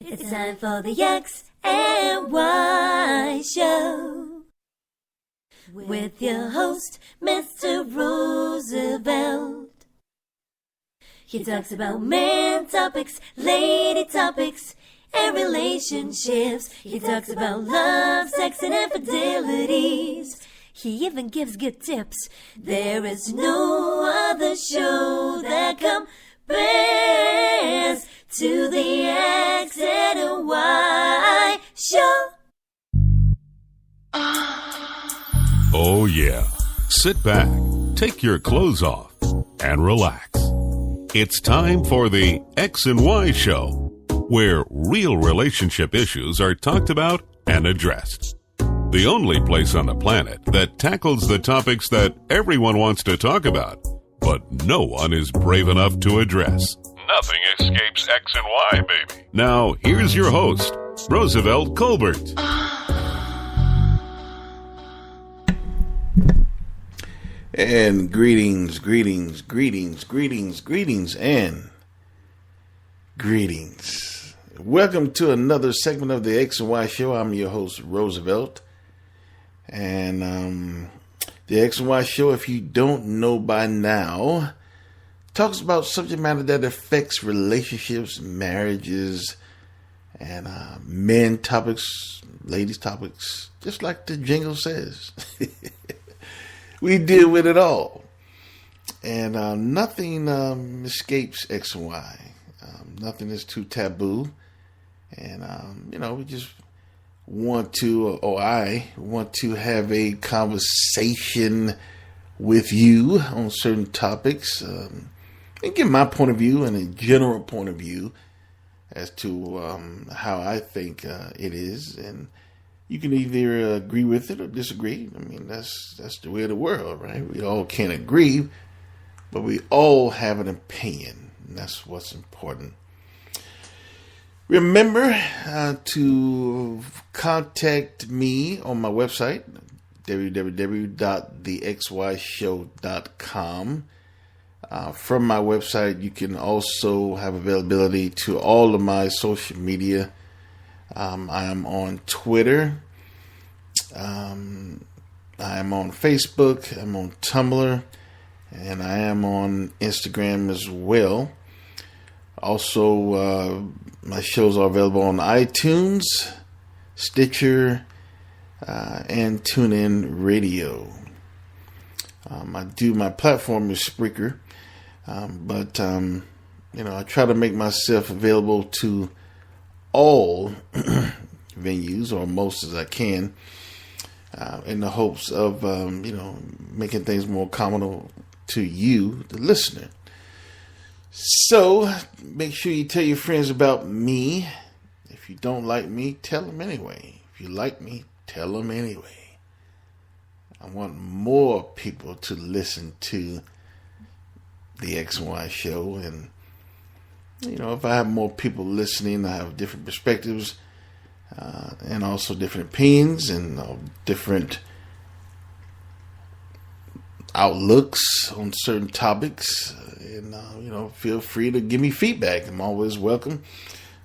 It's time for the X and Y Show with your host, Mr. Roosevelt. He talks about man topics, lady topics, and relationships. He talks about love, sex, and infidelities. He even gives good tips. There is no other show that compares to the X and Y Show. Oh yeah. Sit back, take your clothes off, and relax. It's time for the X and Y Show, where real relationship issues are talked about and addressed. The only place on the planet that tackles the topics that everyone wants to talk about, but no one is brave enough to address. Nothing escapes X and Y, baby. Now, here's your host, Roosevelt Colbert. And greetings, and greetings. Welcome to another segment of the X and Y Show. I'm your host, Roosevelt. And the X and Y Show, if you don't know by now, talks about subject matter that affects relationships, marriages, and men topics, ladies topics, just like the jingle says. We deal with it all. And nothing escapes X and Y. Nothing is too taboo. And, we just want to, I want to have a conversation with you on certain topics and give my point of view and a general point of view as to how I think it is. And you can either agree with it or disagree. I mean, that's the way of the world, right? We all can't agree, but we all have an opinion. And that's what's important. Remember to contact me on my website, www.thexyshow.com. From my website, you can also have availability to all of my social media. I am on Twitter. I am on Facebook. I'm on Tumblr. And I am on Instagram as well. Also, my shows are available on iTunes, Stitcher, and TuneIn Radio. My platform is Spreaker. But I try to make myself available to all venues, or most as I can, in the hopes of, making things more common to you, the listener. So, make sure you tell your friends about me. If you don't like me, tell them anyway. If you like me, tell them anyway. I want more people to listen to the X and Y Show. And, if I have more people listening, I have different perspectives and also different opinions and different outlooks on certain topics. And, feel free to give me feedback. I'm always welcome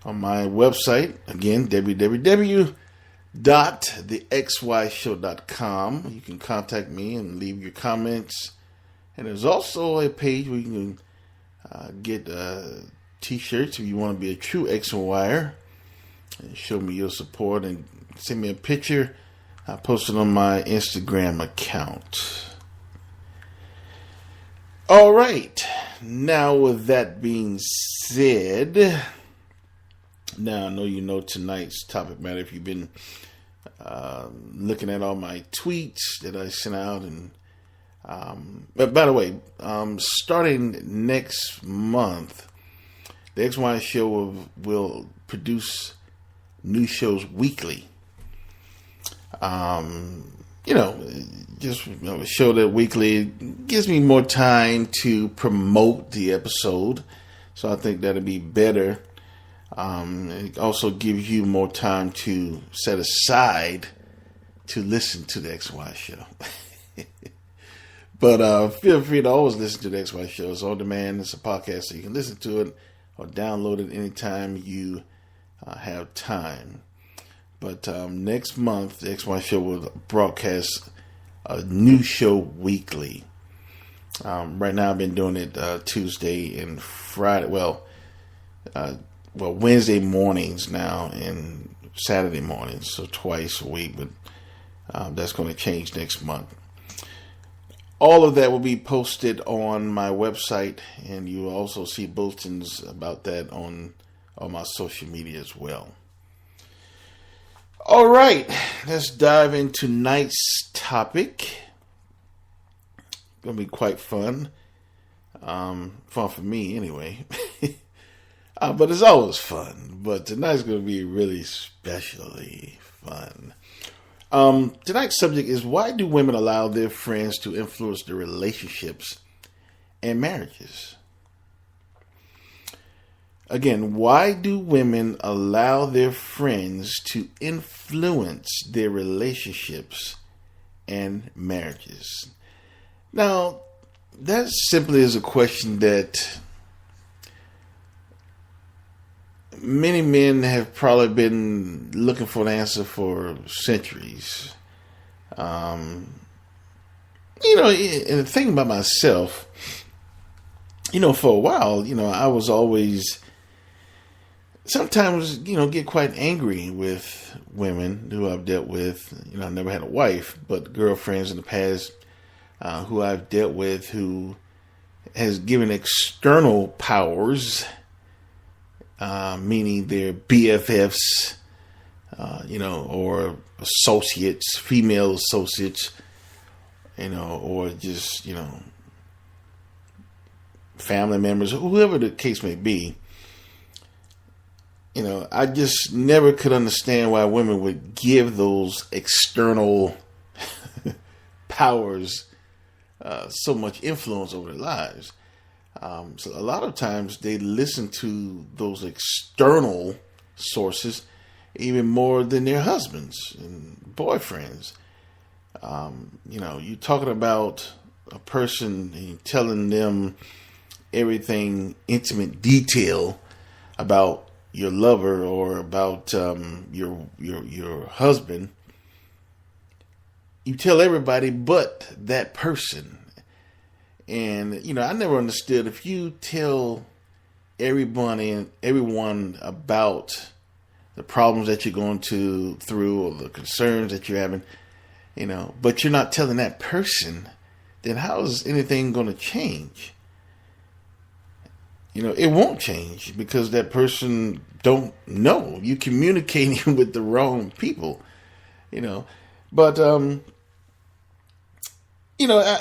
on my website. Again, www.thexyshow.com. You can contact me and leave your comments. And there's also a page where you can get t-shirts if you want to be a true X and Wyer and show me your support and send me a picture. I post it on my Instagram account. All right. Now, with that being said, now I know you know tonight's topic matter if you've been looking at all my tweets that I sent out. And but by the way, starting next month, the XY Show will produce new shows weekly. Just a show that weekly gives me more time to promote the episode. So I think that'll be better. It also gives you more time to set aside to listen to the XY Show. But feel free to always listen to the XY Show. It's on demand. It's a podcast, so you can listen to it or download it anytime you have time. But next month, the XY Show will broadcast a new show weekly. Right now, I've been doing it Tuesday and Friday. Well, Wednesday mornings now and Saturday mornings, so twice a week. But that's going to change next month. All of that will be posted on my website, and you will also see bulletins about that on my social media as well. All right, let's dive into tonight's topic. Going to be quite fun. Fun for me anyway. But it's always fun. But tonight's going to be really specially fun. Tonight's subject is, why do women allow their friends to influence their relationships and marriages? Again, why do women allow their friends to influence their relationships and marriages? Now, that simply is a question that many men have probably been looking for an answer for centuries. And the thing about myself, for a while, I was always sometimes, get quite angry with women who I've dealt with. I never had a wife, but girlfriends in the past who I've dealt with who has given external powers, meaning they're BFFs, or associates, female associates, or just, family members, whoever the case may be. I just never could understand why women would give those external powers so much influence over their lives. So a lot of times they listen to those external sources even more than their husbands and boyfriends. You're talking about a person and telling them everything intimate detail about your lover or about your husband. You tell everybody but that person. And, I never understood, if you tell everyone about the problems that you're going through or the concerns that you're having, but you're not telling that person, then how is anything going to change? It won't change because that person don't know. You communicating with the wrong people, But,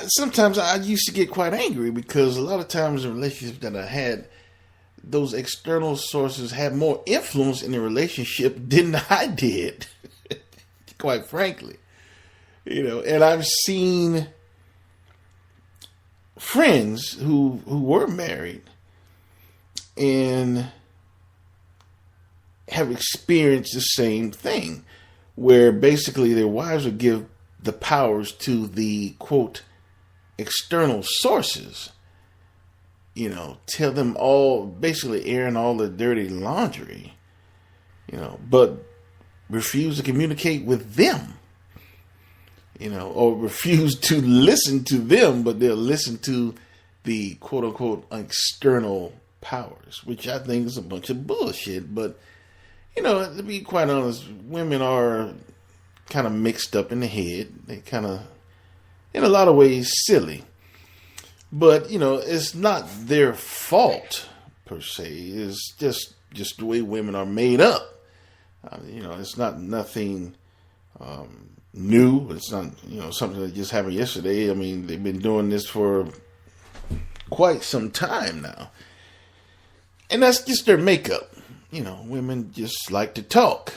sometimes I used to get quite angry because a lot of times in relationships that I had, those external sources had more influence in the relationship than I did, quite frankly. And I've seen friends who were married and have experienced the same thing, where basically their wives would give the powers to the, quote, external sources, tell them all, basically airing all the dirty laundry, but refuse to communicate with them, or refuse to listen to them, but they'll listen to the, quote unquote, external powers, which I think is a bunch of bullshit. But, to be quite honest, women are kind of mixed up in the head. They kind of, in a lot of ways, silly. But, it's not their fault, per se. It's just the way women are made up. It's not nothing new. It's not, something that just happened yesterday. I mean, they've been doing this for quite some time now. And that's just their makeup. Women just like to talk.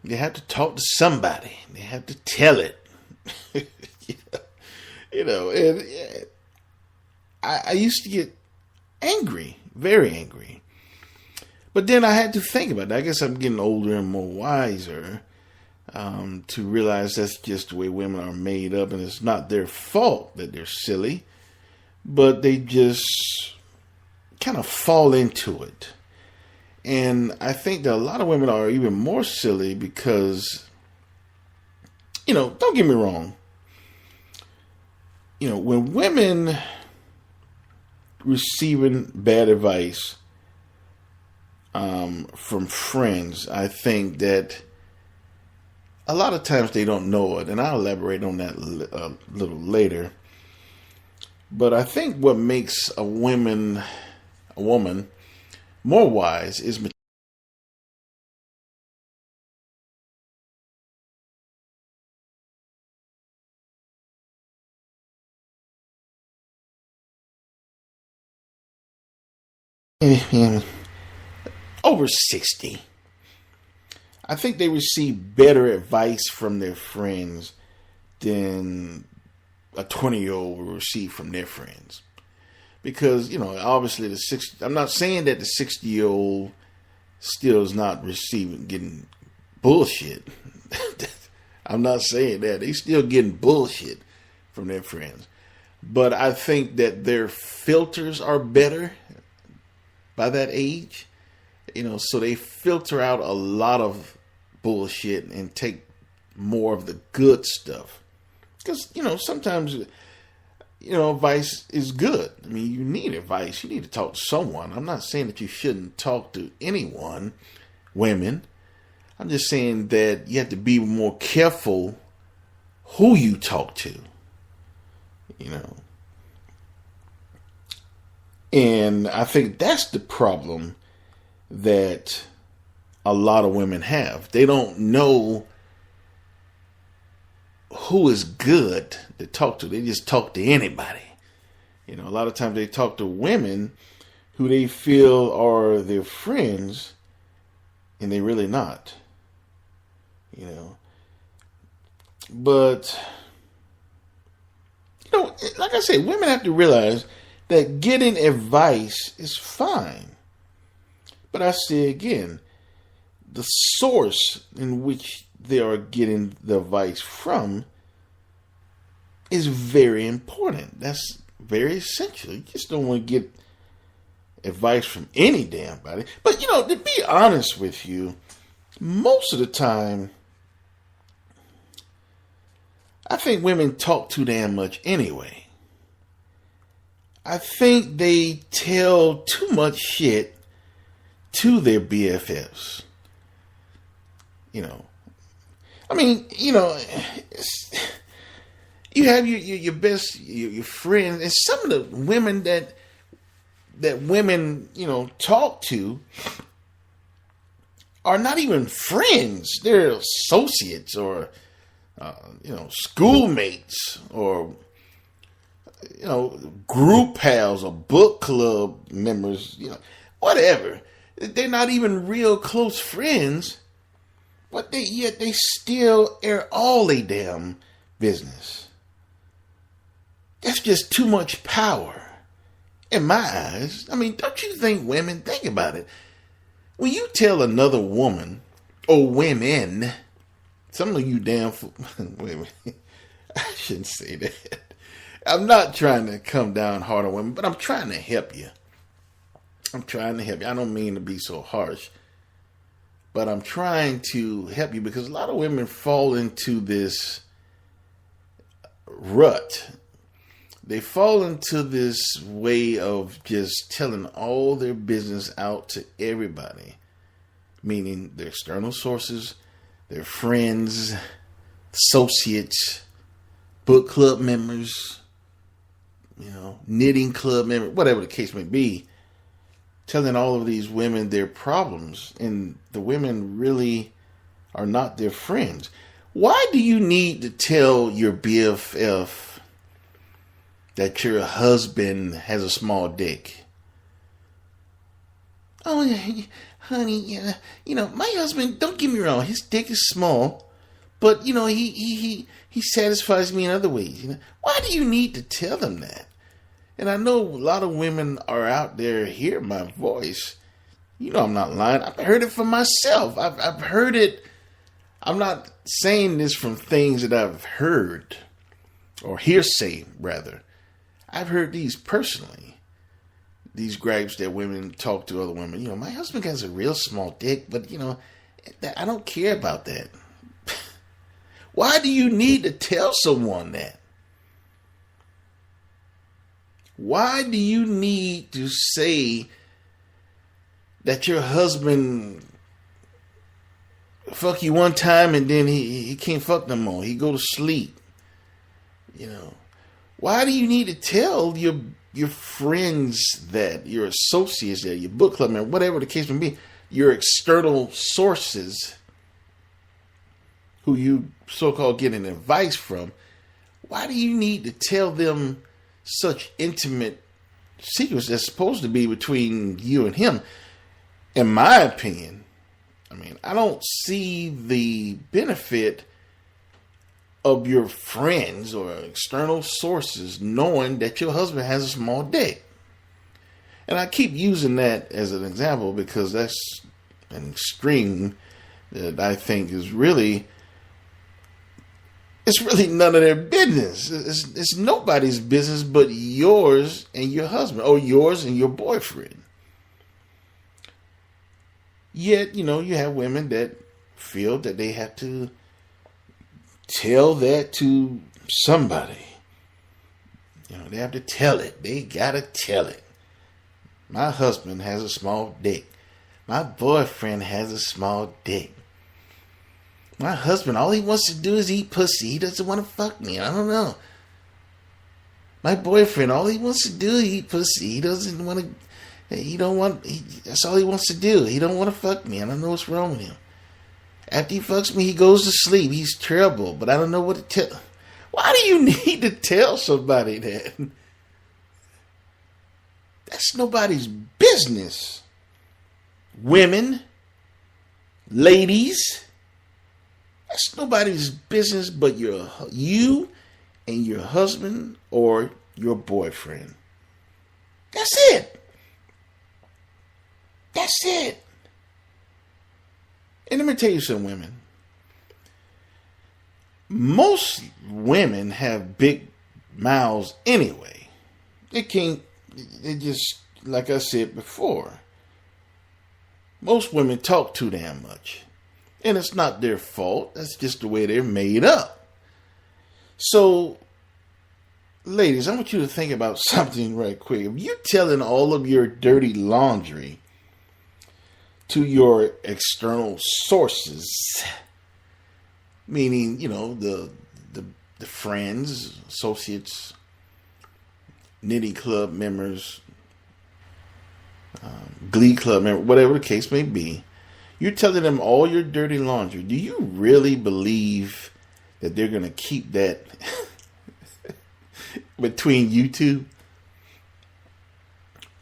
They have to talk to somebody. They have to tell it. And I used to get angry, very angry. But then I had to think about it. I guess I'm getting older and more wiser to realize that's just the way women are made up, and it's not their fault that they're silly, but they just kind of fall into it. And I think that a lot of women are even more silly because, don't get me wrong. When women receiving bad advice from friends, I think that a lot of times they don't know it. And I'll elaborate on that a little later. But I think what makes a woman more wise is over 60. I think they receive better advice from their friends than a 20-year-old will receive from their friends. Because, obviously I'm not saying that the 60-year-old still is not getting bullshit. I'm not saying that. They still getting bullshit from their friends. But I think that their filters are better by that age. So they filter out a lot of bullshit and take more of the good stuff. Because, sometimes, advice is good. I mean, you need advice. You need to talk to someone. I'm not saying that you shouldn't talk to anyone, women. I'm just saying that you have to be more careful who you talk to, And I think that's the problem that a lot of women have. They don't know who is good to talk to. They just talk to anybody. A lot of times they talk to women who they feel are their friends, and they're really not. But, like I said, women have to realize that getting advice is fine. But I say again, the source in which they are getting the advice from is very important. That's very essential. You just don't want to get advice from any damn body. But, to be honest with you, most of the time, I think women talk too damn much anyway. I think they tell too much shit to their BFFs. I mean, you have your best, your friends, and some of the women that women, talk to are not even friends. They're associates or, schoolmates or, group pals or book club members, whatever. They're not even real close friends, but yet they still air all they damn business. That's just too much power in my eyes. I mean, don't you think women, think about it. When you tell another woman or women, some of you damn, wait, I shouldn't say that. I'm not trying to come down hard on women, but I'm trying to help you. I don't mean to be so harsh, but I'm trying to help you because a lot of women fall into this rut. They fall into this way of just telling all their business out to everybody, meaning their external sources, their friends, associates, book club members, knitting club members, whatever the case may be, telling all of these women their problems, and the women really are not their friends. Why do you need to tell your BFF that your husband has a small dick? Oh, honey, my husband, don't get me wrong, his dick is small, but, he satisfies me in other ways. Why do you need to tell them that? And I know a lot of women are out there hearing my voice. I'm not lying. I've heard it for myself. I've heard it. I'm not saying this from things that I've heard, or hearsay, rather. I've heard these personally. these gripes that women talk to other women. My husband has a real small dick, but I don't care about that. Why do you need to tell someone that? Why do you need to say that your husband fuck you one time and then he can't fuck no more? He go to sleep. Why do you need to tell your friends that, your associates that, your book club member, whatever the case may be, your external sources who you so-called getting advice from? Why do you need to tell them such intimate secrets that's supposed to be between you and him? In my opinion, I don't see the benefit of your friends or external sources knowing that your husband has a small dick. And I keep using that as an example because that's an extreme that I think is really, it's really none of their business. It's nobody's business but yours and your husband, or yours and your boyfriend. Yet, you have women that feel that they have to tell that to somebody. They have to tell it. They gotta tell it. My husband has a small dick. My boyfriend has a small dick. My husband, all he wants to do is eat pussy. He doesn't want to fuck me. I don't know. My boyfriend, all he wants to do is eat pussy. He doesn't want to. That's all he wants to do. He don't want to fuck me. I don't know what's wrong with him. After he fucks me, he goes to sleep. He's terrible, but I don't know what to tell. Why do you need to tell somebody that? That's nobody's business. Women, ladies, that's nobody's business but you and your husband or your boyfriend. That's it. That's it. And let me tell you something, women. Most women have big mouths anyway. They just, like I said before, most women talk too damn much. And it's not their fault. That's just the way they're made up. So, ladies, I want you to think about something right quick. If you're telling all of your dirty laundry to your external sources, meaning, the friends, associates, knitting club members, glee club members, whatever the case may be, you're telling them all your dirty laundry. Do you really believe that they're going to keep that between you two?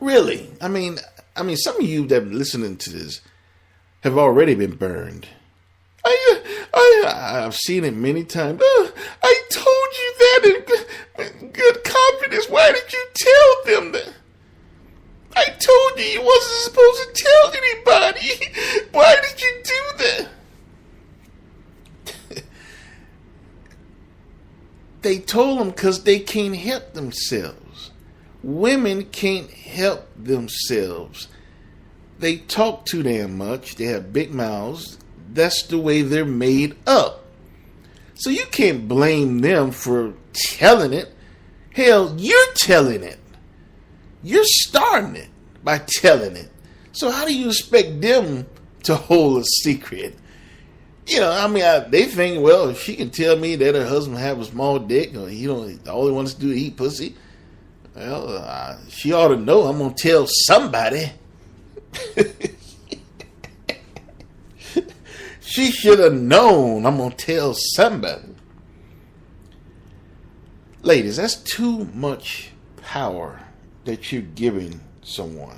Really? I mean, some of you that are listening to this have already been burned. I've seen it many times. I told you that in good confidence. Why did you tell them that? I told you wasn't supposed to tell anybody. Why did you do that? They told them because they can't help themselves. Women can't help themselves. They talk too damn much. They have big mouths. That's the way they're made up. So you can't blame them for telling it. Hell, you're telling it. You're starting it by telling it. So how do you expect them to hold a secret? They think, well, if she can tell me that her husband have a small dick, or all he wants to do is eat pussy, well, she ought to know I'm going to tell somebody. She should have known I'm going to tell somebody. Ladies, that's too much power that you're giving someone.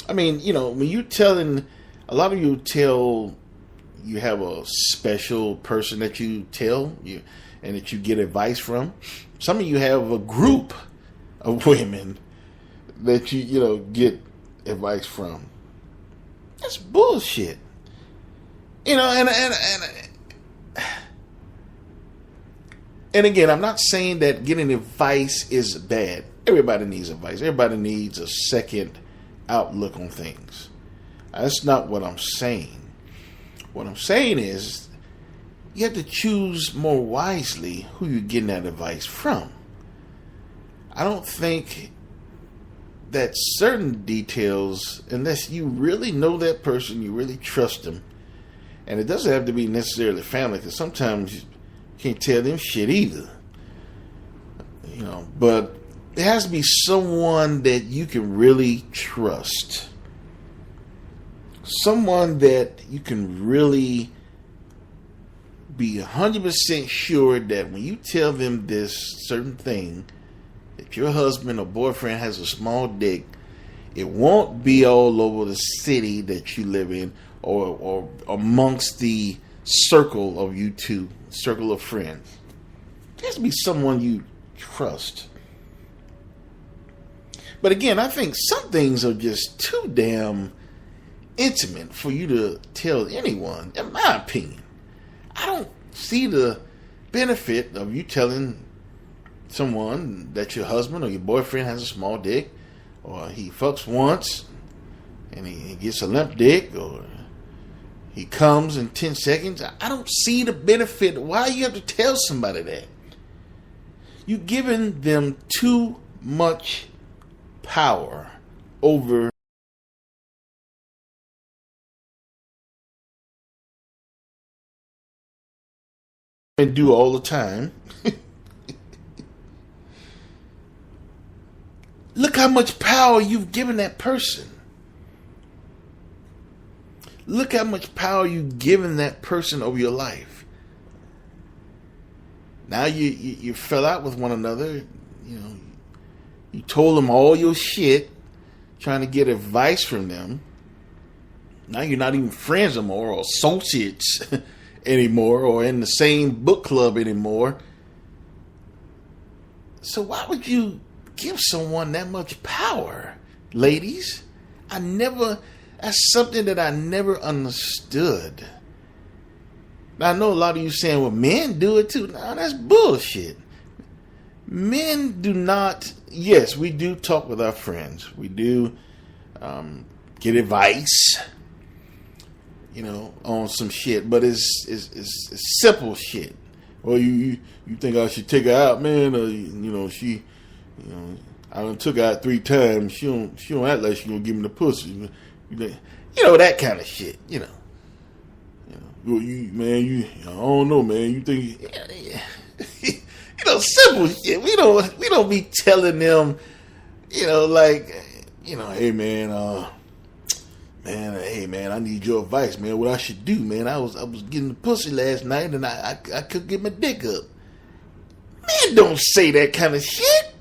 When you're telling, a lot of you tell, you have a special person that you tell you and that you get advice from. Some of you have a group of women that you get advice from. That's bullshit. And again, I'm not saying that getting advice is bad. Everybody needs advice. Everybody needs a second outlook on things. That's not what I'm saying. What I'm saying is you have to choose more wisely who you're getting that advice from. I don't think that certain details, unless you really know that person, you really trust them, and it doesn't have to be necessarily family, because sometimes you can't tell them shit either. But it has to be someone that you can really trust. Someone that you can really be 100% sure that when you tell them this certain thing, if your husband or boyfriend has a small dick, it won't be all over the city that you live in or amongst the circle of you two, circle of friends. It has to be someone you trust. But again, I think some things are just too damn intimate for you to tell anyone, in my opinion. I don't see the benefit of you telling someone that your husband or your boyfriend has a small dick, or he fucks once and he gets a limp dick, or he comes in 10 seconds. I don't see the benefit. Why you have to tell somebody that? You're giving them too much power over and do all the time. Look how much power you've given that person. Look how much power you've given that person over your life. Now you fell out with one another. You told them all your shit, trying to get advice from them. Now you're not even friends anymore, or associates anymore, or in the same book club anymore. So why would you give someone that much power, ladies? That's something that I never understood. Now, I know a lot of you saying, well, men do it too. No, that's bullshit. Men do not. Yes, we do talk with our friends. We do get advice, on some shit. But it's simple shit. Well, you think I should take her out, man? Or, she, I done took her out 3 times. She don't act like she gonna give me the pussy. That kind of shit. I don't know, man. You think, simple shit. We don't be telling them, hey man, hey man, I need your advice, man. What I should do, man? I was getting the pussy last night and I couldn't get my dick up. Men don't say that kind of shit.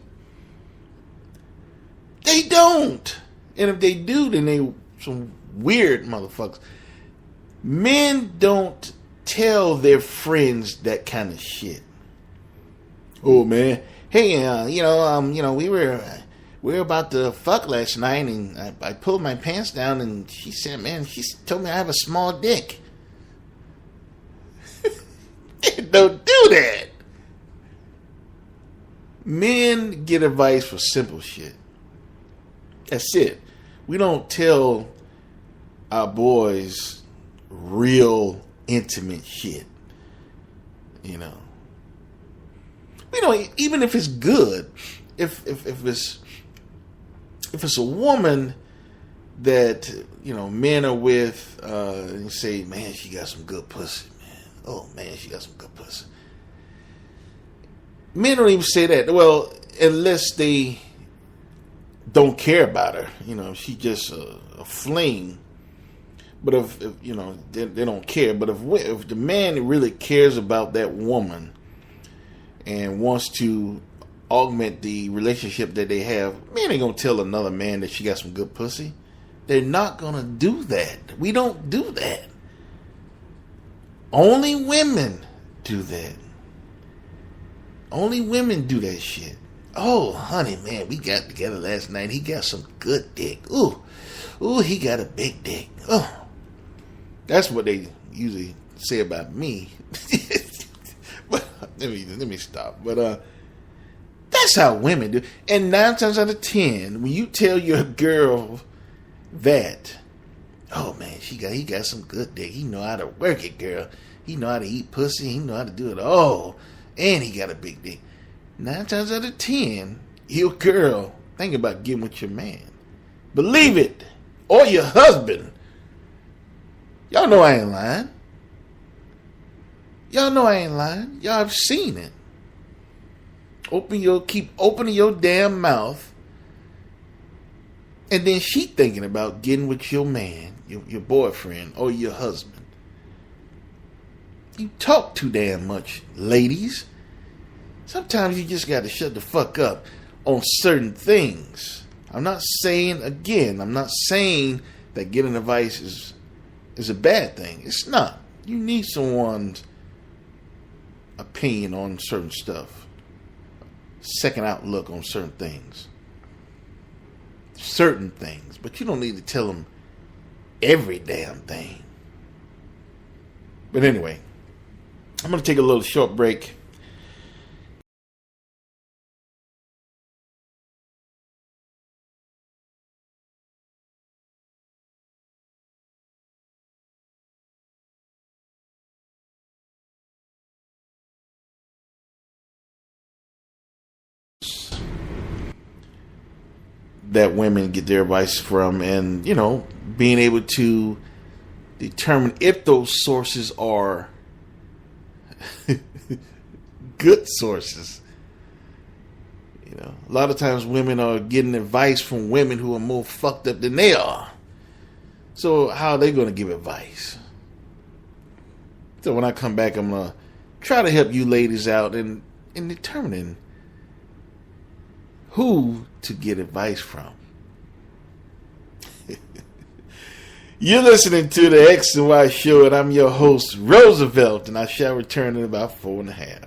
They don't. And if they do, then they some weird motherfuckers. Men don't tell their friends that kind of shit. Oh man, hey, we were about to fuck last night, and I pulled my pants down, and she said, man, she told me I have a small dick. Don't do that. Men get advice for simple shit. That's it. We don't tell our boys real intimate shit. Even if it's good, if it's a woman that men are with, and say, man, she got some good pussy, man. Oh man, she got some good pussy. Men don't even say that. Well, unless they don't care about her, she just a fling. But if they don't care. But if the man really cares about that woman and wants to augment the relationship that they have, man ain't gonna tell another man that she got some good pussy. They're not gonna do that. We don't do that. Only women do that. Only women do that shit. Oh, honey, man, we got together last night. He got some good dick. Ooh, he got a big dick. Oh, that's what they usually say about me. But let me stop. But That's how women do. And 9 times out of 10, when you tell your girl that, oh man, he got some good dick. He know how to work it, girl. He know how to eat pussy. He know how to do it all. And he got a big dick. 9 times out of 10, your girl think about getting with your man. Believe it. Or your husband. Y'all know I ain't lying. Y'all know I ain't lying. Y'all have seen it. Keep opening your damn mouth. And then she thinking about getting with your man, your boyfriend, or your husband. You talk too damn much, ladies. Sometimes you just got to shut the fuck up on certain things. I'm not saying that getting advice is a bad thing. It's not. You need someone's opinion on certain stuff. Second outlook on certain things. Certain things. But you don't need to tell them every damn thing. But anyway, I'm going to take a little short break. That women get their advice from, and being able to determine if those sources are good sources. A lot of times women are getting advice from women who are more fucked up than they are. So how are they going to give advice? So when I come back, I'm going to try to help you ladies out in determining who to get advice from. You're listening to the X and Y Show, and I'm your host, Roosevelt, and I shall return in about 4.5.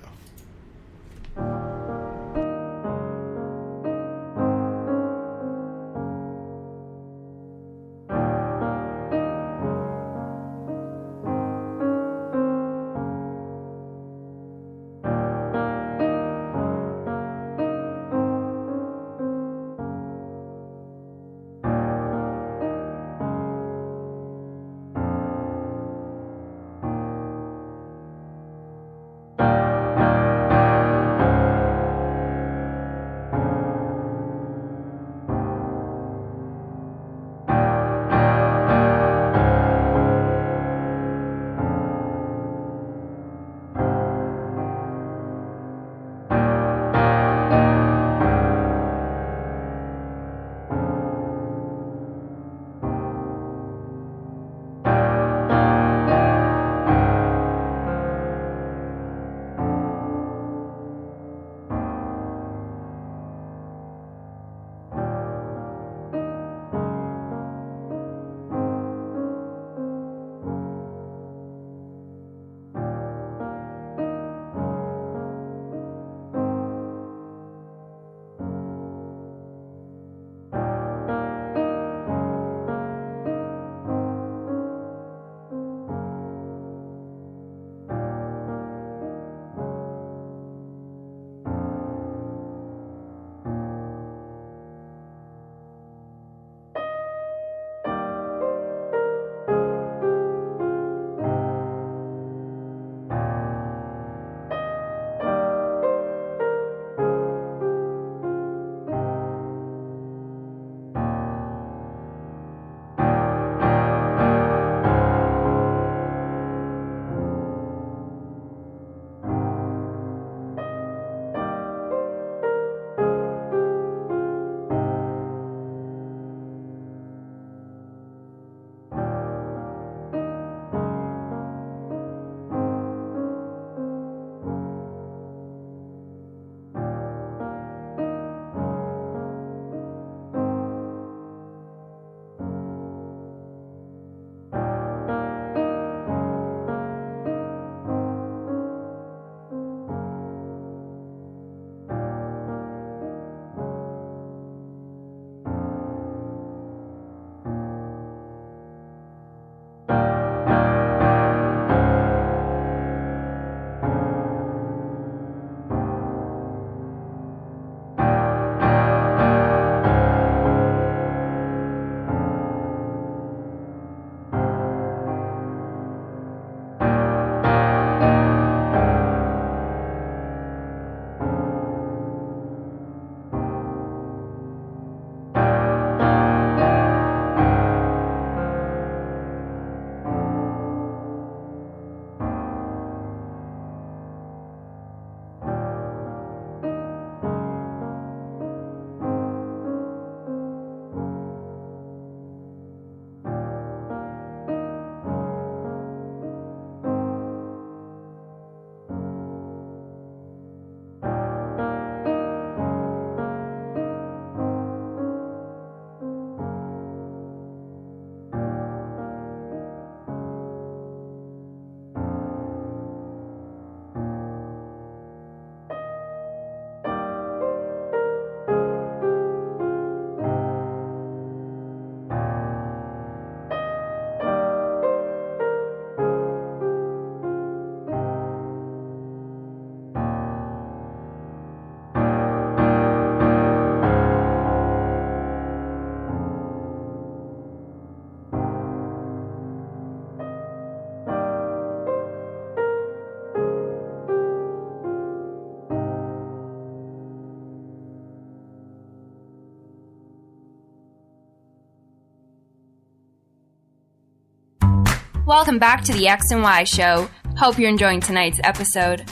Welcome back to the X and Y Show. Hope you're enjoying tonight's episode.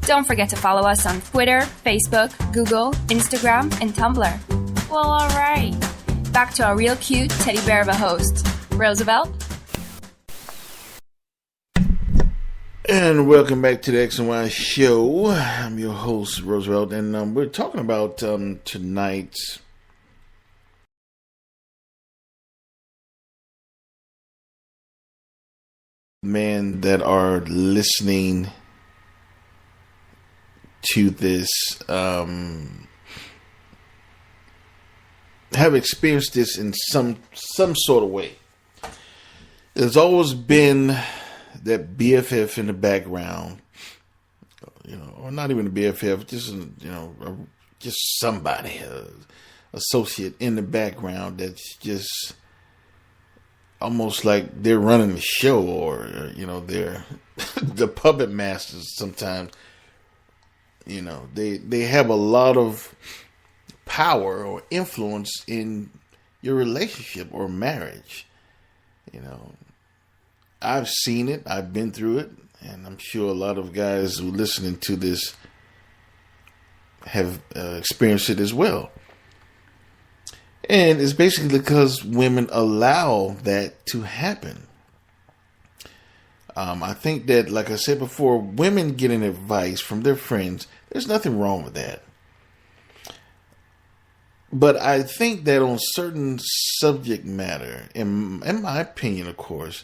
Don't forget to follow us on Twitter, Facebook, Google, Instagram, and Tumblr. Well, alright. Back to our real cute teddy bear of a host, Roosevelt. And welcome back to the X and Y Show. I'm your host, Roosevelt, and we're talking about tonight's men that are listening to this have experienced this in some sort of way. There's always been that BFF in the background, or not even a BFF, just somebody, associate in the background that's just almost like they're running the show, or they're the puppet masters. Sometimes, they have a lot of power or influence in your relationship or marriage. I've seen it, I've been through it, and I'm sure a lot of guys who are listening to this have experienced it as well. And it's basically because women allow that to happen. I think that, like I said before, women getting advice from their friends, there's nothing wrong with that. But I think that on certain subject matter, in my opinion, of course,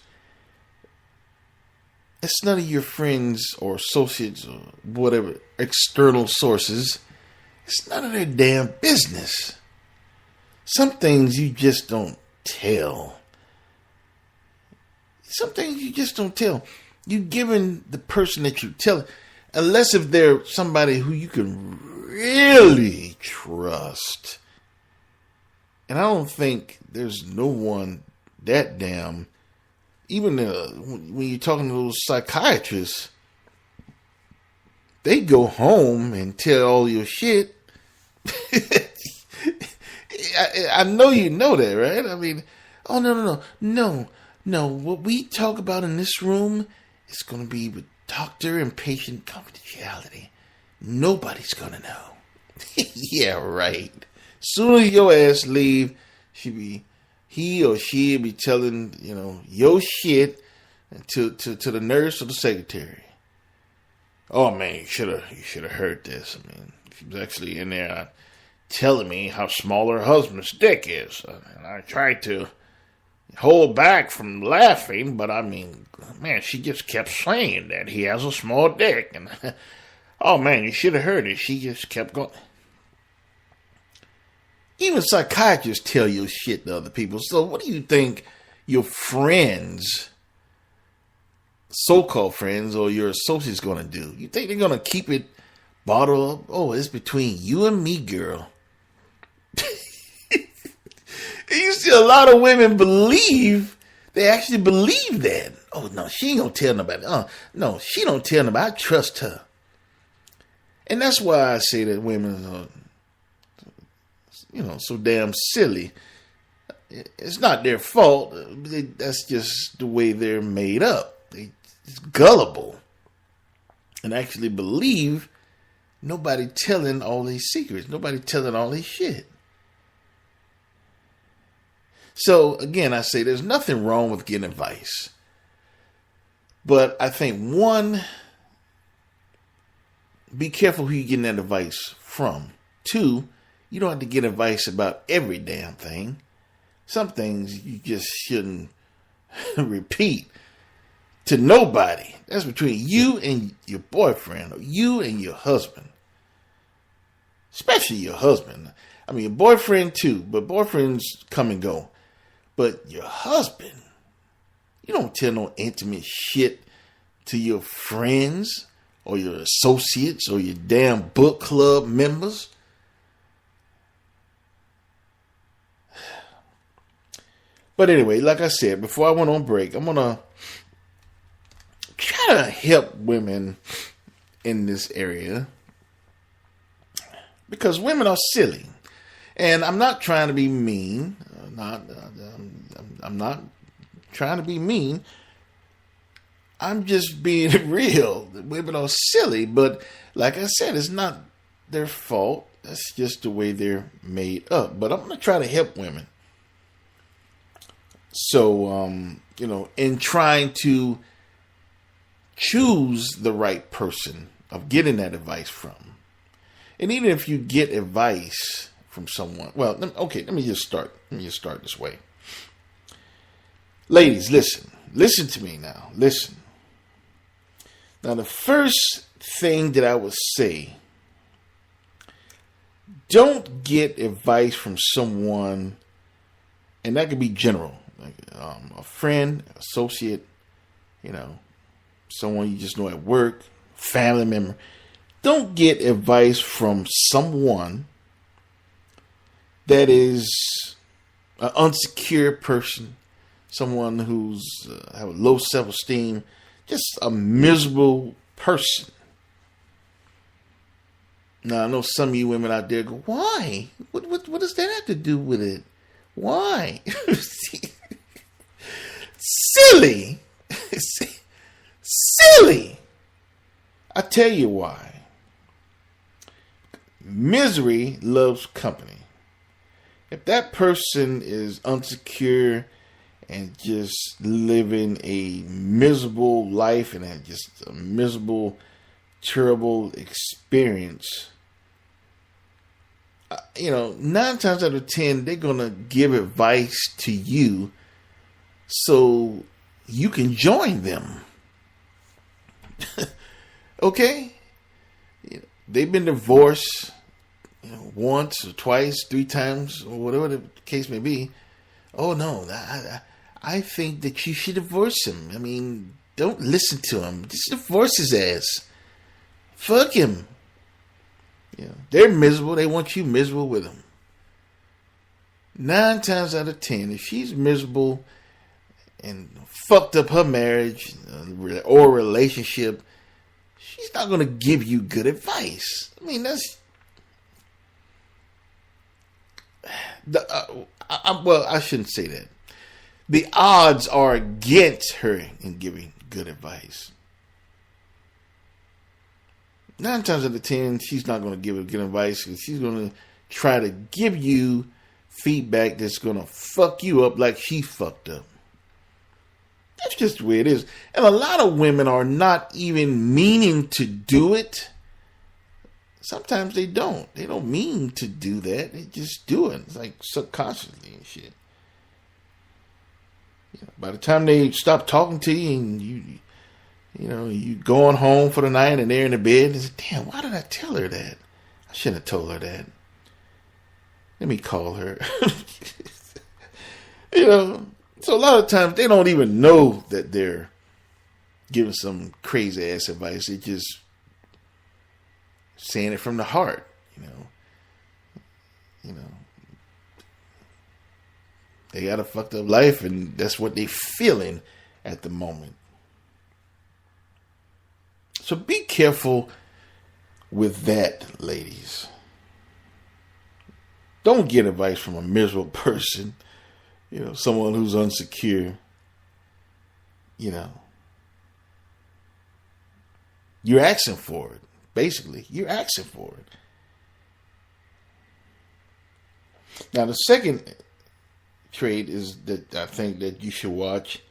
it's none of your friends or associates or whatever, external sources. It's none of their damn business. Some things you just don't tell. Some things you just don't tell. You're giving the person that you tell, unless if they're somebody who you can really trust. And I don't think there's no one that damn. Even when you're talking to those psychiatrists, they go home and tell all your shit. I know you know that, right? I mean, oh, no. What we talk about in this room is going to be with doctor and patient confidentiality. Nobody's going to know. Yeah, right. Soon as your ass leave, he or she be telling, your shit to the nurse or the secretary. Oh man, you should have heard this. I mean, she was actually in there telling me how small her husband's dick is, and I tried to hold back from laughing, but I mean, man, she just kept saying that he has a small dick, and oh man, you should have heard it. She just kept going. Even psychiatrists tell your shit to other people. So what do you think your friends, so-called friends, or your associates going to do? You think they're going to keep it bottled up? Oh, it's between you and me, girl. You see a lot of women they actually believe that. Oh, no, she ain't going to tell nobody. No, she don't tell nobody. I trust her. And that's why I say that women are, so damn silly. It's not their fault. That's just the way they're made up. It's gullible. And actually believe nobody telling all these secrets. Nobody telling all this shit. So, again, I say there's nothing wrong with getting advice. But I think, one, be careful who you're getting that advice from. Two, you don't have to get advice about every damn thing. Some things you just shouldn't repeat to nobody. That's between you and your boyfriend, or you and your husband. Especially your husband. I mean, your boyfriend too, but boyfriends come and go. But your husband, you don't tell no intimate shit to your friends or your associates or your damn book club members. But anyway, like I said, before I went on break, I'm going to try to help women in this area because women are silly. And I'm not trying to be mean. I'm not trying to be mean. I'm just being real. Women are silly, but like I said, it's not their fault. That's just the way they're made up. But I'm going to try to help women. So, in trying to choose the right person of getting that advice from. And even if you get advice from someone, well, okay, let me just start this way. Ladies, listen to me now. Listen. Now, the first thing that I would say, don't get advice from someone, and that could be general, like a friend, associate, someone you just know at work, family member. Don't get advice from someone that is an insecure person, someone who's have a low self-esteem, just a miserable person. Now, I know some of you women out there go, why? What does that have to do with it? Why? Silly. Silly. I tell you why. Misery loves company. If that person is insecure and just living a miserable life and had just a miserable, terrible experience, 9 times out of 10, they're going to give advice to you so you can join them. Okay? They've been divorced, once or twice, 3 times, or whatever the case may be. Oh, no, I think that you should divorce him. I mean, don't listen to him. Just divorce his ass. Fuck him. They're miserable. They want you miserable with them. 9 times out of 10, if she's miserable and fucked up her marriage or relationship, she's not going to give you good advice. I mean, that's... I shouldn't say that. The odds are against her in giving good advice. 9 times out of 10, she's not going to give good advice. She's going to try to give you feedback that's going to fuck you up like she fucked up. That's just the way it is. And a lot of women are not even meaning to do it. Sometimes they don't. They don't mean to do that. They just do it. It's like subconsciously and shit. By the time they stop talking to you and you going home for the night and they're in the bed and say, damn, why did I tell her that? I shouldn't have told her that. Let me call her. So a lot of times they don't even know that they're giving some crazy ass advice. They're just saying it from the heart, They got a fucked up life and that's what they feeling at the moment. So be careful with that, ladies. Don't get advice from a miserable person, someone who's insecure. You're asking for it. Basically, you're asking for it. Now, the second trait is that I think that you should watch.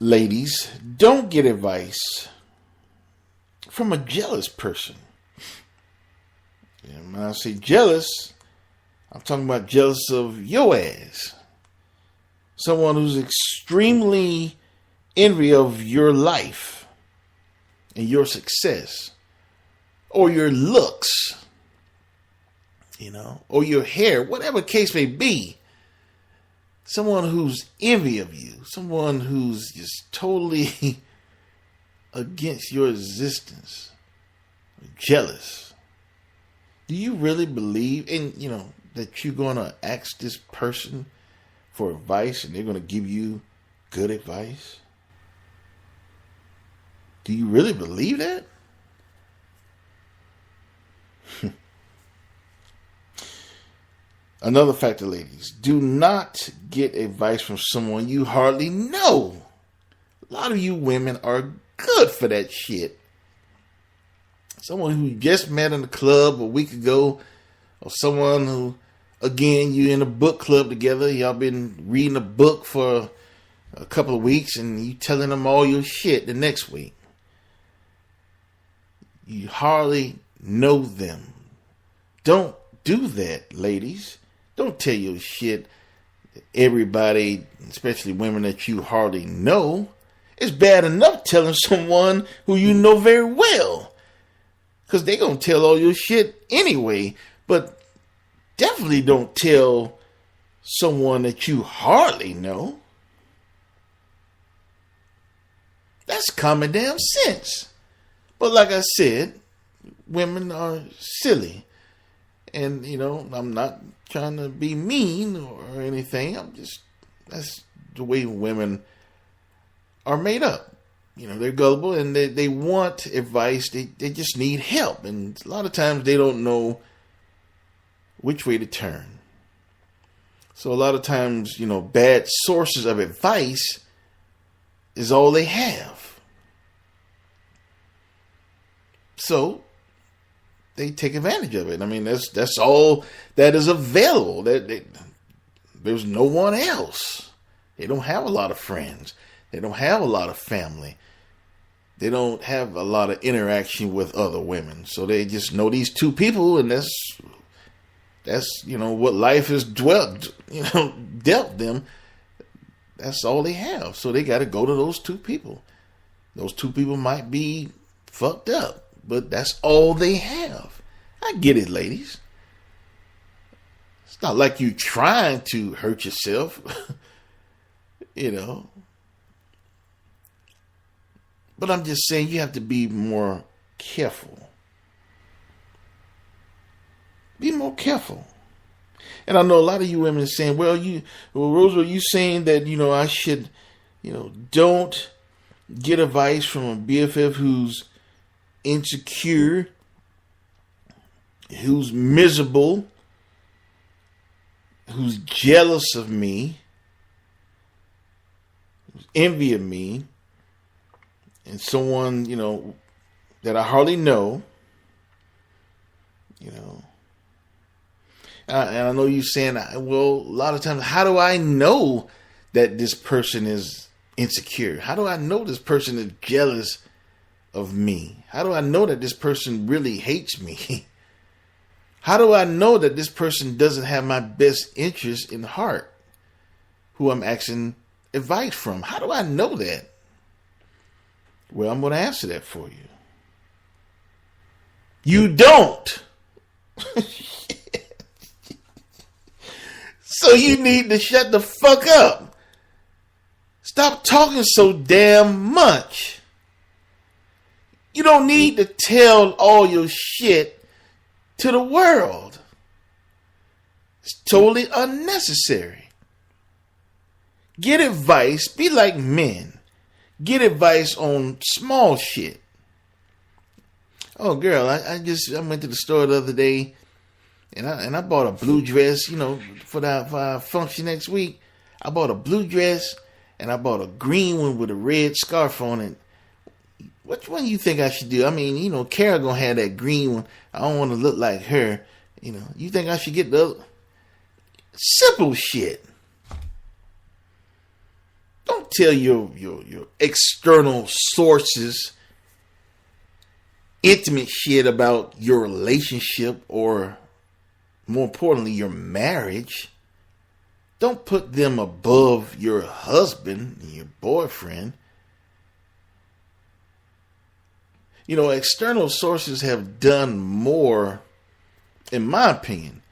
Ladies, don't get advice from a jealous person. And when I say jealous, I'm talking about jealous of your ass. Someone who's extremely envy of your life and your success or your looks, or your hair, whatever case may be. Someone who's envy of you, someone who's just totally against your existence, jealous. Do you really believe in, that you're going to ask this person for advice and they're going to give you good advice? Do you really believe that? Another factor, ladies, do not get advice from someone you hardly know. A lot of you women are good for that shit. Someone who just met in the club a week ago, or someone who, again, you in a book club together, y'all been reading a book for a couple of weeks, and you telling them all your shit the next week. You hardly know them. Don't do that, ladies. Don't tell your shit to everybody, especially women that you hardly know. It's bad enough telling someone who you know very well, because they're going to tell all your shit anyway. But definitely don't tell someone that you hardly know. That's common damn sense. But like I said, women are silly. And, I'm not trying to be mean or anything. That's the way women are made up. They're gullible and they want advice. They just need help. And a lot of times they don't know which way to turn. So a lot of times, bad sources of advice is all they have. So they take advantage of it. I mean, that's all that is available. There's no one else. They don't have a lot of friends. They don't have a lot of family. They don't have a lot of interaction with other women. So they just know these two people, and that's what life has dealt them. That's all they have. So they got to go to those two people. Those two people might be fucked up, but that's all they have. I get it, ladies. It's not like you trying to hurt yourself, But I'm just saying you have to be more careful. Be more careful. And I know a lot of you women are saying, well, Rosa, you saying that, I should, don't get advice from a BFF who's insecure, who's miserable, who's jealous of me, who's envy of me, and someone, that I hardly know, and I know you're saying, well, a lot of times, how do I know that this person is insecure? How do I know this person is jealous of me? How do I know that this person really hates me? How do I know that this person doesn't have my best interest in heart, who I'm asking advice from? How do I know that? Well, I'm going to answer that for you. You don't. So you need to shut the fuck up. Stop talking so damn much. You don't need to tell all your shit to the world. It's totally unnecessary. Get advice. Be like men. Get advice on small shit. Oh, girl, I went to the store the other day, and I bought a blue dress, for our function next week. I bought a blue dress, and I bought a green one with a red scarf on it. Which one you think I should do? I mean, Kara gonna have that green one. I don't want to look like her. You think I should get the other? Simple shit. Don't tell your external sources intimate shit about your relationship, or more importantly, your marriage. Don't put them above your husband and your boyfriend. External sources have done more, in my opinion,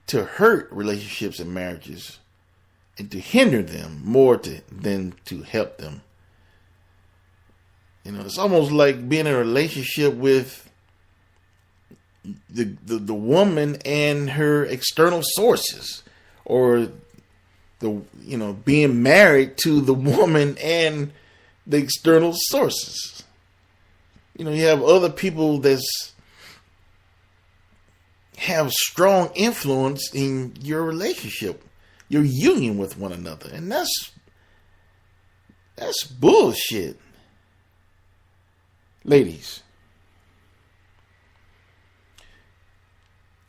to hurt relationships and marriages and to hinder them more than to help them. It's almost like being in a relationship with the woman and her external sources, or being married to the woman and the external sources. You have other people that's have strong influence in your relationship, your union with one another, and That's bullshit. Ladies,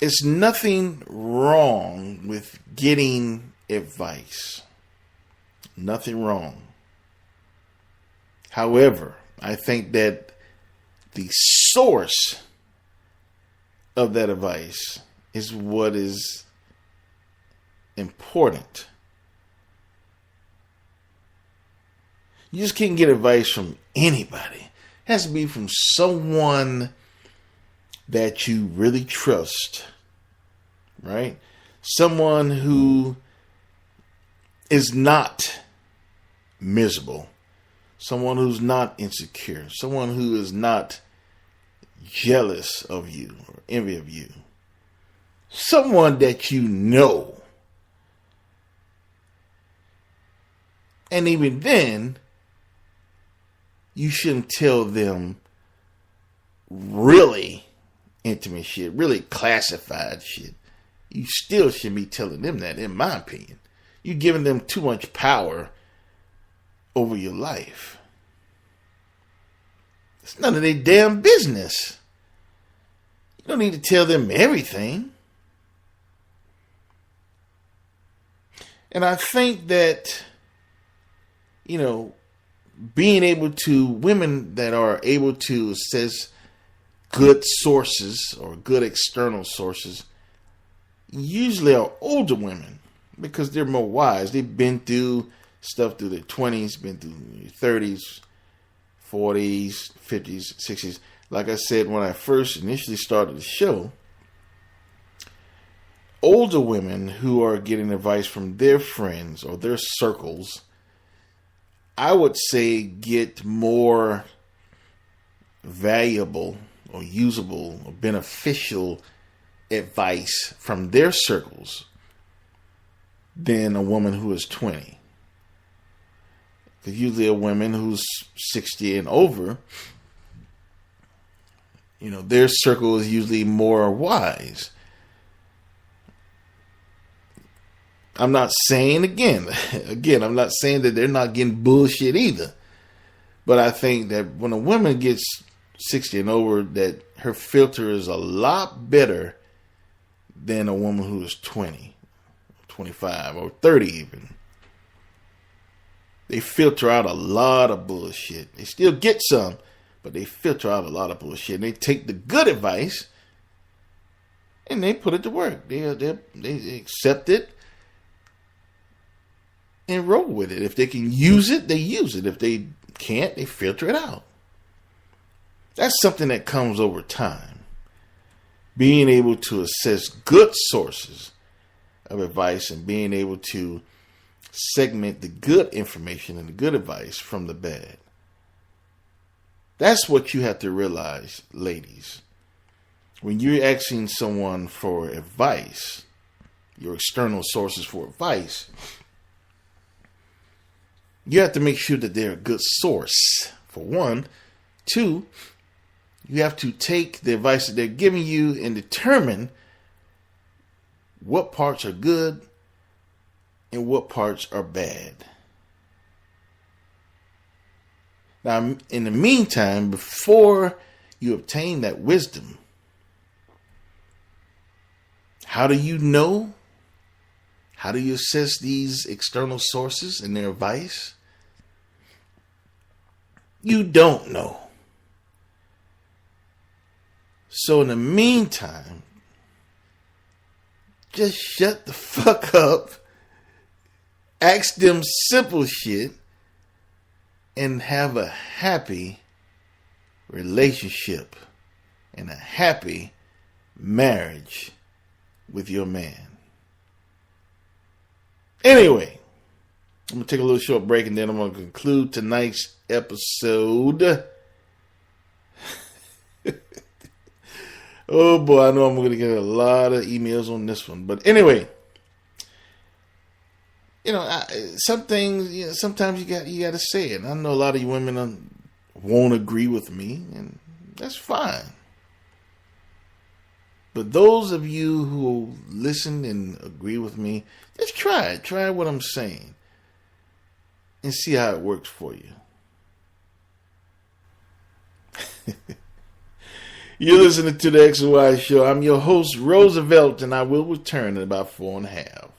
it's nothing wrong with getting advice. Nothing wrong. However, I think that the source of that advice is what is important. You just can't get advice from anybody. It has to be from someone that you really trust, right? Someone who is not miserable. Someone who's not insecure. Someone who is not jealous of you or envy of you. Someone that you know. And even then, you shouldn't tell them really intimate shit, really classified shit. You still shouldn't be telling them that, in my opinion. You're giving them too much power over your life. It's none of their damn business. You don't need to tell them everything. And I think that, being able to, women that are able to assess good sources or good external sources usually are older women because they're more wise. They've been through stuff through their 20s, been through their 30s, 40s, 50s, 60s. Like I said, when I first initially started the show, older women who are getting advice from their friends or their circles, I would say get more valuable or usable or beneficial advice from their circles than a woman who is 20. Because usually a woman who's 60 and over, their circle is usually more wise. I'm not saying, again, I'm not saying that they're not getting bullshit either. But I think that when a woman gets 60 and over, that her filter is a lot better than a woman who is 20, 25, or 30 even. They filter out a lot of bullshit. They still get some, but they filter out a lot of bullshit. And they take the good advice and they put it to work. They accept it and roll with it. If they can use it, they use it. If they can't, they filter it out. That's something that comes over time. Being able to assess good sources of advice and being able to segment the good information and the good advice from the bad. That's what you have to realize, ladies. When you're asking someone for advice, your external sources for advice, you have to make sure that they're a good source, for one. Two, you have to take the advice that they're giving you and determine what parts are good and what parts are bad. Now, in the meantime, before you obtain that wisdom, how do you know? How do you assess these external sources and their advice? You don't know. So in the meantime, just shut the fuck up, ask them simple shit, and have a happy relationship and a happy marriage with your man. Anyway, I'm going to take a little short break and then I'm going to conclude tonight's episode. Oh boy, I know I'm going to get a lot of emails on this one. But anyway, some things, sometimes you got to say it. I know a lot of you women won't agree with me, and that's fine. But those of you who listen and agree with me, just try it. Try what I'm saying. and see how it works for you. You're listening to the X and Y Show. I'm your host, Roosevelt, and I will return in about 4.5.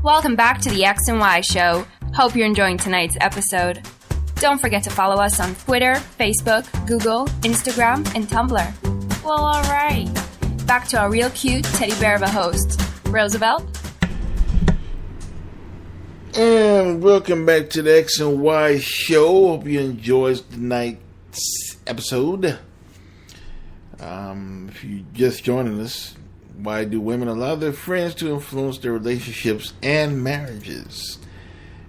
Welcome back to the X and Y Show. Hope you're enjoying tonight's episode. Don't forget to follow us on Twitter, Facebook, Google, Instagram, and Tumblr. Well, alright. Back to our real cute teddy bear of a host, Roosevelt. And welcome back to the X and Y Show. Hope you enjoyed tonight's episode. If you're just joining us, why do women allow their friends to influence their relationships and marriages?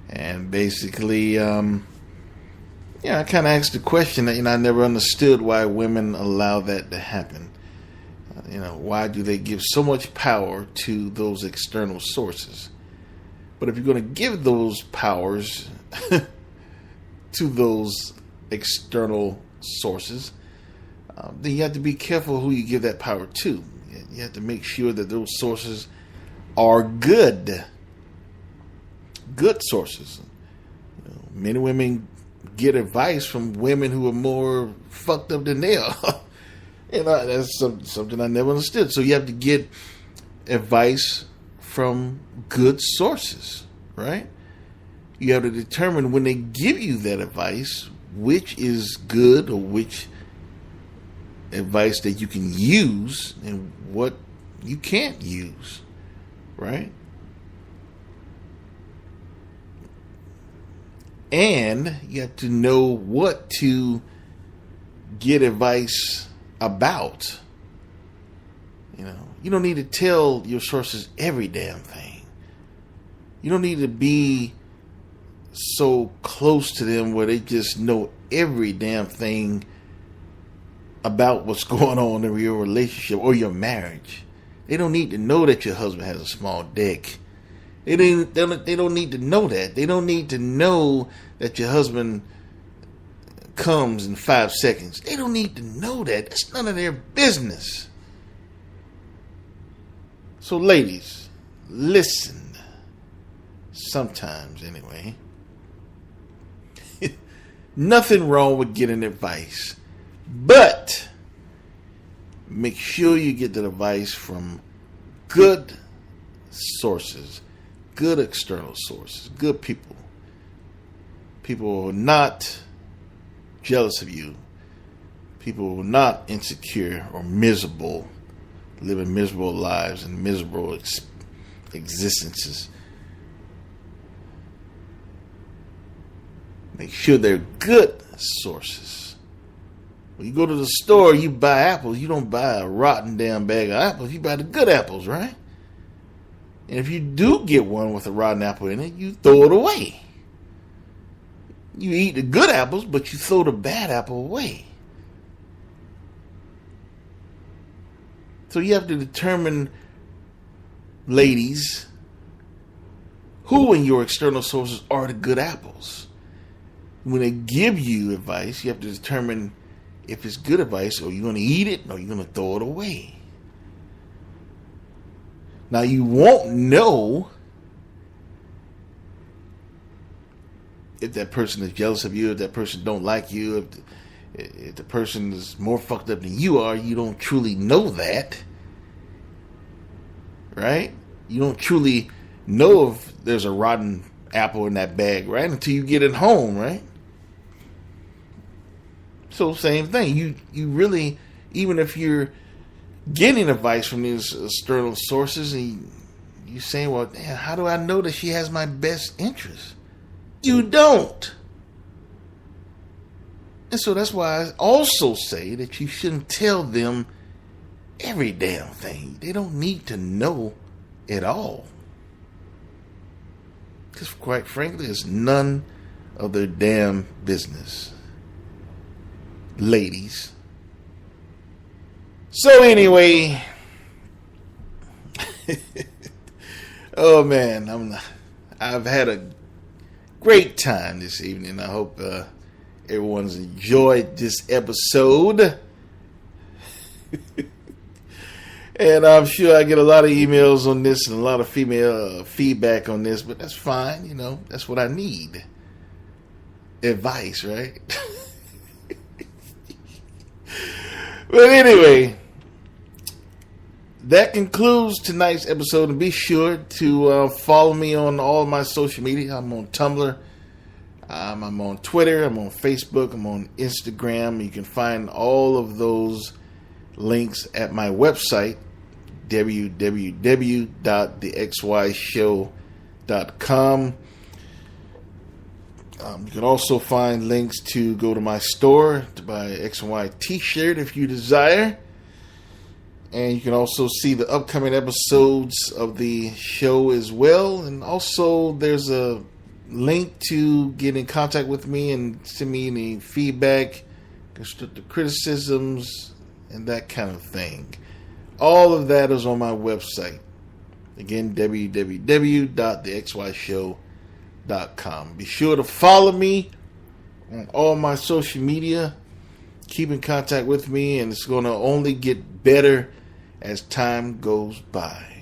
And basically, I kind of asked the question that, I never understood why women allow that to happen. Why do they give so much power to those external sources? But if you're going to give those powers to those external sources, then you have to be careful who you give that power to. You have to make sure that those sources are good sources. Men and women get advice from women who are more fucked up than they are. That's something I never understood. So you have to get advice from good sources, right? You have to determine when they give you that advice, which is good or which advice that you can use and what you can't use, right? And you have to know what to get advice about. You don't need to tell your sources every damn thing. You don't need to be so close to them where they just know every damn thing about what's going on in your relationship or your marriage. They don't need to know that your husband has a small dick. They don't need to know that. They don't need to know that your husband comes in 5 seconds. They don't need to know that. That's none of their business. So ladies, listen. Sometimes, anyway. Nothing wrong with getting advice. But make sure you get the advice from good sources, good external sources, good people. People who are not jealous of you. People who are not insecure or miserable, living miserable lives and miserable existences. Make sure they're good sources. When you go to the store, you buy apples. You don't buy a rotten damn bag of apples. You buy the good apples, right? And if you do get one with a rotten apple in it, you throw it away. You eat the good apples, but you throw the bad apple away. So you have to determine, ladies, who in your external sources are the good apples. When they give you advice, you have to determine if it's good advice, or you're going to eat it, or you're going to throw it away. Now, you won't know if that person is jealous of you, if that person don't like you, if the person is more fucked up than you are. You don't truly know that, right? You don't truly know if there's a rotten apple in that bag, right? Until you get it home, right? So same thing. You really, even if you're getting advice from these external sources and you're saying, well, damn, how do I know that she has my best interest? You don't. And so that's why I also say that you shouldn't tell them every damn thing. They don't need to know it all. Because quite frankly, it's none of their damn business. Ladies. So anyway, oh man, I've had a great time this evening. I hope everyone's enjoyed this episode. And I'm sure I get a lot of emails on this and a lot of female feedback on this, but that's fine. That's what I need. Advice, right? But anyway, that concludes tonight's episode. And be sure to follow me on all my social media. I'm on Tumblr. I'm on Twitter. I'm on Facebook. I'm on Instagram. You can find all of those links at my website, www.thexyshow.com. You can also find links to go to my store to buy X and Y t-shirt if you desire. And you can also see the upcoming episodes of the show as well. And also there's a link to get in contact with me and send me any feedback, constructive criticisms, and that kind of thing. All of that is on my website. Again, www.thexyshow.com. Be sure to follow me on all my social media. Keep in contact with me, and it's going to only get better as time goes by.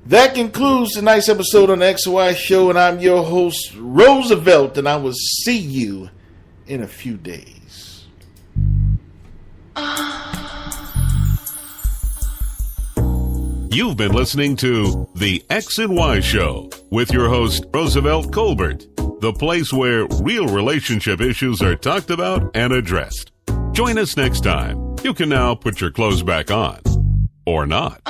That concludes tonight's episode on the XY Show, and I'm your host, Roosevelt, and I will see you in a few days. You've been listening to The X and Y Show with your host, Roosevelt Colbert, the place where real relationship issues are talked about and addressed. Join us next time. You can now put your clothes back on. Or not.